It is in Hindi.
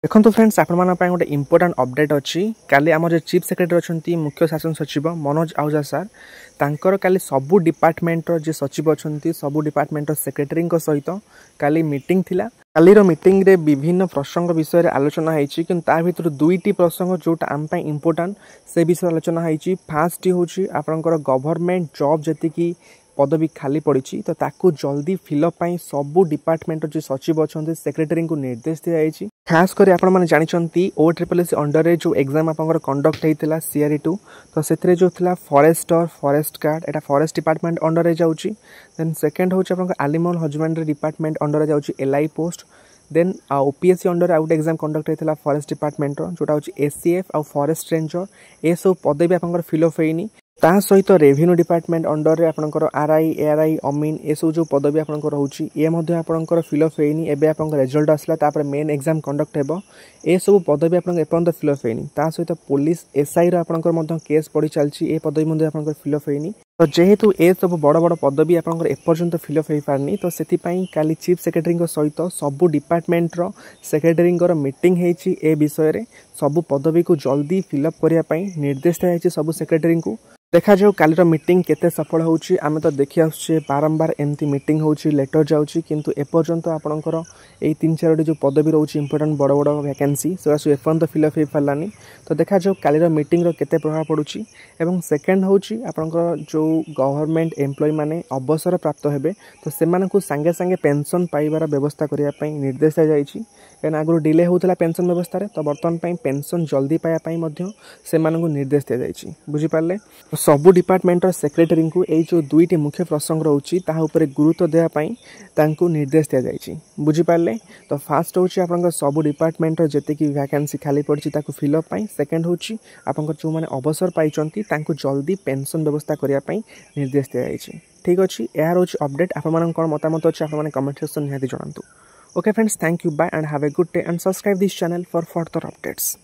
देखो फ्रेंड्स आपण गोटे इंपोर्टाट अपडेट अच्छी काली आम जो चीफ सेक्रेटरी अच्छा मुख्य शासन सचिव मनोज आहूजा सार तांकर काली सबू डिपार्टमेंट जो सचिव अच्छा सबू डिपार्टमेंट सेक्रेटरी सहित काली मीटिंग थिला। कालीर मीटिंग रे विभिन्न प्रसंग विषय आलोचना होती कि भर दुईटी प्रसंग जोटा आम इंपोर्टाट से विषय आलोचना होती। फास्ट हूँ आपंकर गवर्नमेंट जॉब जी पदवी खाली पड़ी तो ताकू जल्दी फिलअप सबू डिपार्टमेंट जो सचिव अच्छा सेक्रेटरी को निर्देश दी जाएगी। खास कर आपने जानते OSSS अंडर जो एग्जाम आप कंडक्ट होता CRE2 तो से जो था फॉरेस्टर फॉरेस्ट गार्ड एटा फॉरेस्ट डिपार्टमेंट अंडर जाऊँगी। देन सेकेंड हूँ आप एनिमल हजबेंड्री डिपार्टमेंट अंडर जाऊँगी LI post. Then OPSC under out exam conduct होता फॉरेस्ट डिपार्टमेंट जोटा हूँ ACF आउ फॉरेस्ट रेंजर ये सब पदवी आप फिलअप होनी। ता सहित रेवेन्यू डिपार्टमेंट अंडर रे आपनकर RI ARI अमीन ये सब जो पदवी आपनकर रहउची ये मध्ये आपनकर फिलअप होइनी। एबे आपनकर रिजल्ट आसला तापर मेन एग्जाम कंडक्ट हेबो ये सब पदवी आपनकर एपन फिलअप होइनी। ता सहित पुलिस SI रो आपनकर मध्ये केस पड़ी चलची ये पदवी मध्ये आपनकर फिलअप होइनी। तो जेहेतु ए सब बड़ बड़ पदवी आपनकर एपर्यंत फिलअप हो पारनी तो सेति पई काली चीफ सेक्रेटरी सहित सबू डिपार्टमेंट रो सेक्रेटरी मीटिंग होइची ए विषय रे सबू पदवी को जल्दी फिलअप करिया पई निर्देश दिया सबू सेक्रेटरी को। देखा जाऊ कालीर मीटिंग केते सफल होउची आमे तो देखि आछे बारंबार एमती मीटिंग होउची लेटर जाउची किंतु एपर्यंत आपनकर ए 3-4 जो पदवी रहउची इंपोर्टेंट बड़ बड़ वैकेंसी से एपर्यंत फिलअप हो पारलानी। तो देखा जाऊ कालीर मीटिंग रो केते प्रभाव पड़ुची। एवं सेकेंड होउची आपनकर जो गवर्नमेंट एम्प्लॉय माने अवसर प्राप्त हेबे तो सेमानकु संगे संगे पेंशन पाइबार व्यवस्था करिया पई निर्देश दिया जायछि। कारण आगु डिले होउतला पेंशन व्यवस्था रे तो वर्तमान पई पेंशन जल्दी पाया पई मध्य सेमानकु निर्देश दिया जायछि। बुझि पारले सबू डिपार्टमेंट सेक्रेटरी को यही जो दुईटी मुख्य प्रसंग रोचे तापर गुरुत्व देवाई निर्देश दि जाएगी। बुझिपारे तो फास्ट हूँ आप सबू डिपार्टमेंट जी वैकेंसी खाली पड़ी फिलअप। सेकेंड हूँ आप जो मैंने अवसर पाई जल्दी पेंशन व्यवस्था करने निर्देश दि जाएगी। ठीक अच्छे यार हूँ अपडेट आप कौन मतामत अच्छे आप कमेंट सेक्शन निहाती जनातु। Okay friends, thank you, bye and have a good day and subscribe this channel for further updates.